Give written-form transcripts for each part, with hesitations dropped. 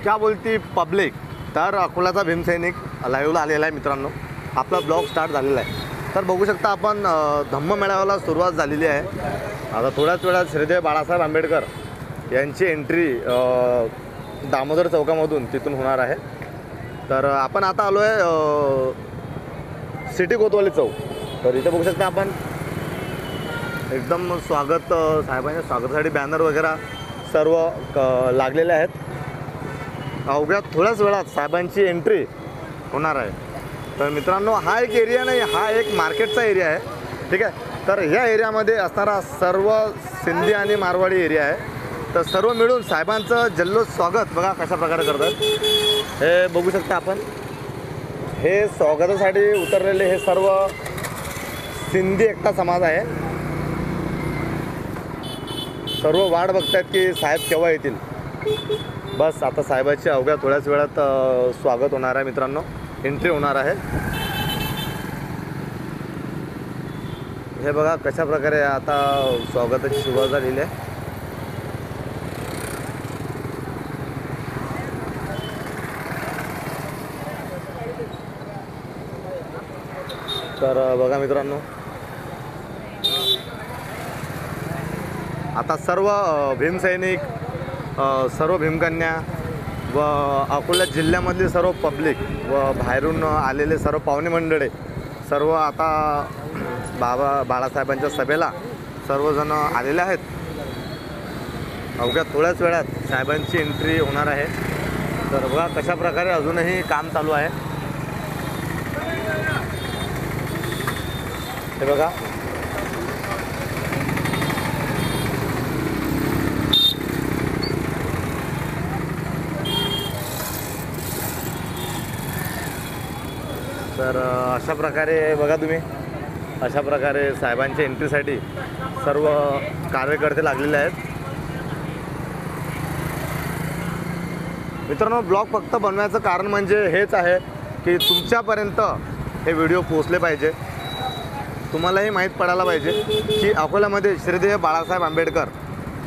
क्या बोलती पब्लिक। तर अकोल्याचा भीमसैनिक लाईव्हला आलेला आहे मित्रांनो, आपला ब्लॉग स्टार्ट झालेला आहे। तर बघू शकता आपण धम्म मेळाव्याला सुरुवात झालेली आहे। आता थोड्याच वेळात श्रीदेव बाळासाहेब आंबेडकर यांची एंट्री दामोदर चौकामधून तिथून होणार आहे। तर आपण आता आलो आहे सिटी कोतवाली चौक। तर इथे बघू शकता आपण एकदम स्वागत साहेबांच्या स्वागतासाठी बॅनर वगैरे सर्व लागलेले आहेत। अवघ्या थोड्याच वेळात साहेबांची एंट्री होणार आहे। तर मित्रांनो, हा एक एरिया नाही, हा एक मार्केटचा एरिया आहे, ठीक आहे। तर ह्या एरियामध्ये असणारा सर्व सिंधी आणि मारवाडी एरिया आहे। तर सर्व मिळून साहेबांचं जल्लोष स्वागत बघा कशा प्रकारे करतात। हे बघू शकता आपण, हे स्वागतासाठी उतरलेले हे सर्व सिंधी एकता समाज आहे। सर्व वाट बघतायत की साहेब केव्हा येतील। बस आता साहेबाची अवघ्या थोड्याच वेळात स्वागत होणार आहे मित्रांनो, एंट्री होणार आहे। हे बघा कशा प्रकारे आता स्वागताची सुरुवात झालेली आहे। तर बघा मित्रांनो, आता सर्व भीमसैनिक, सर्व भीमकन्या व अकोला जिल्ह्यामधले सर्व पब्लिक व बाहेरून आलेले सर्व पाहुणे मंडळी सर्व आता बाळासाहेबांच्या सभेला सर्वजण आलेले आहेत। अवघ्या थोड्याच वेळात साहेबांची एंट्री होणार आहे। तर बघा कशा प्रकारे अजूनही काम चालू आहे। हे बघा तर अशा प्रकारे बघा तुम्ही, अशा प्रकारे साहेबांच्या एंट्रीसाठी सर्व कार्यकर्ते लागलेले आहेत। मित्रांनो, ब्लॉग फक्त बनवायचं कारण म्हणजे हेच आहे की तुमच्यापर्यंत हे व्हिडिओ पोहोचले पाहिजे, तुम्हालाही माहीत पडायला पाहिजे की अकोल्यामध्ये श्रीदेव बाळासाहेब आंबेडकर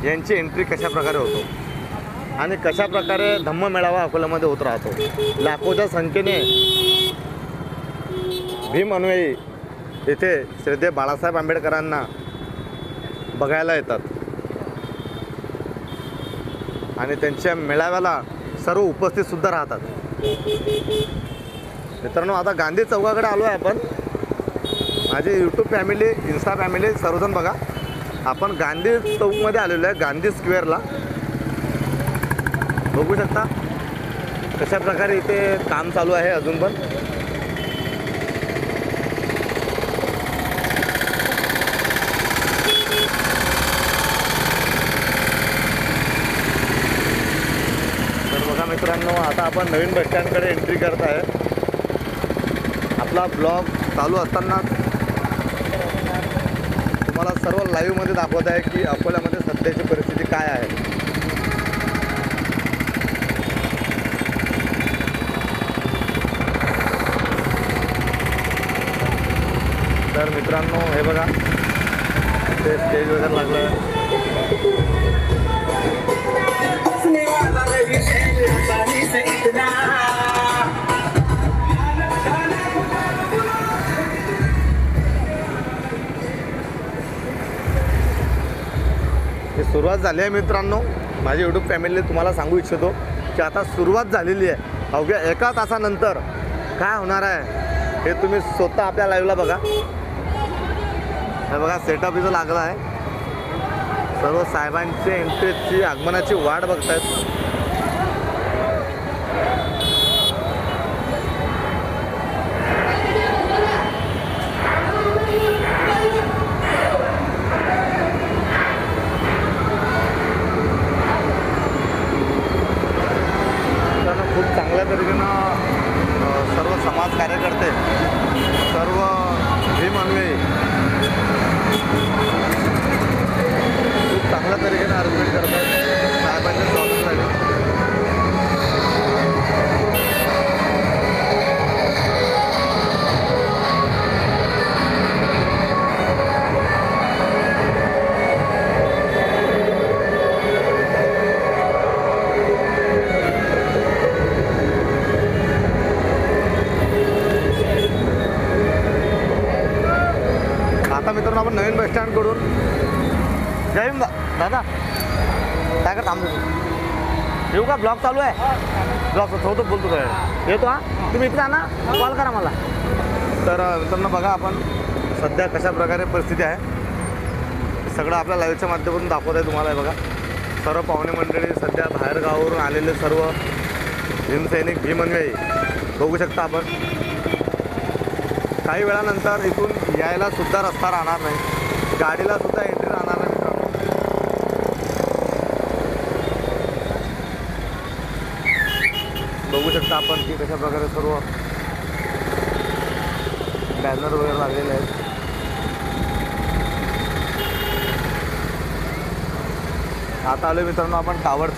यांची एंट्री कशा प्रकारे होतो आणि कशा प्रकारे धम्म मेळावा अकोल्यामध्ये होत राहतो। लाखोच्या संख्येने भीम अनुयायी येथे श्रीदेव बाळासाहेब आंबेडकरांना बघायला येतात आणि त्यांच्या मेळाव्याला सर्व उपस्थितसुद्धा राहतात। मित्रांनो, आता गांधी चौकाकडे आलो आहे आपण। माझी यूट्यूब फॅमिली, इन्स्टा फॅमिली सर्वजण बघा, आपण गांधी चौकमध्ये आलेलो आहे, गांधी स्क्वेअरला। बघू शकता कशा प्रकारे इथे काम चालू आहे अजून पण। मित्रांनो, आता आपण नवीन बस स्टँडकडे एंट्री करत आहे। आपला ब्लॉग चालू असताना तुम्हाला सर्व लाईव्हमध्ये दाखवत आहे की अकोल्यामध्ये सध्याची परिस्थिती काय आहे। तर मित्रांनो, हे बघा ते स्टेज वगैरे लागलं आहे। सुरुवात झाली आहे मित्रांनो। माझी यूट्यूब फॅमिलीने तुम्हाला सांगू इच्छितो की आता सुरुवात झालेली आहे। अवघ्या एका तासानंतर काय होणार आहे हे तुम्ही स्वतः आपल्या लाईव्हला बघा। हे बघा सेटअप इथं लागला आहे, सर्व साहेबांची एंट्रीची आगमनाची वाट बघतायत। खूप चांगल्या तरीकेनं सर्व समाज कार्यकर्ते, सर्व भीम अनुयायी खूप चांगल्या तरीकेनं अरेंजमेंट करत आहेत साहेबांच्या स्वागतासाठी। दादा काय का थांबतो तू येऊ का ब्लॉग चालू आहे ब्लॉग थोडं बोलतो काय येतो हा तुम्ही इकडे ना कॉल करा मला तर मित्रांनो बघा आपण सध्या कशा प्रकारे परिस्थिती आहे सगळं आपल्या लाईव्हच्या माध्यमातून दाखवत आहे तुम्हाला बघा सर्व पाहुणे मंडळी सध्या बाहेर गावावरून आलेले सर्व भीमसैनिक भीम अन्वयी बघू शकता आपण काही वेळानंतर इथून यायला सुद्धा रस्ता राहणार नाही गाडीला सुद्धा एंट्री राहणार नाही मित्रांनो बघू शकता आपण की कशा प्रकारे सर्व बॅनर वगैरे लागलेले आहेत आता आलो मित्रांनो आपण टावर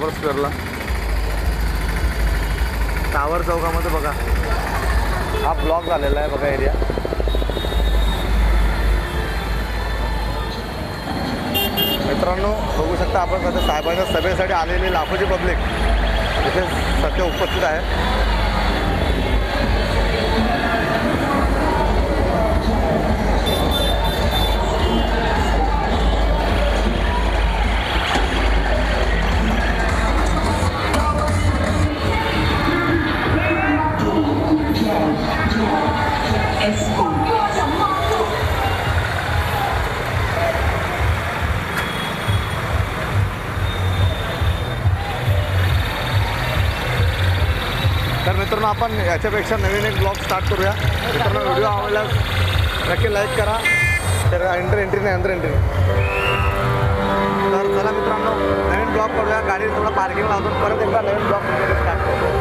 स्क्वेअरला टावर चौकामध्ये बघा हा ब्लॉक झालेला आहे बघा एरिया मित्रांनो बघू शकता आपण सध्या साहेबांच्या सभेसाठी आलेली लाखोची पब्लिक इथे सध्या उपस्थित आहे तर मित्रांनो आपण याच्यापेक्षा नवीन एक ब्लॉग स्टार्ट करूया मित्रांनो व्हिडिओ आवडल्यास नक्की लाईक करा तर एंट्री नाही अंदर एंट्री तर चला मित्रांनो नवीन ब्लॉग करूया गाडी थोडं पार्किंग लावून परत एकदा नवीन ब्लॉग स्टार्ट करूया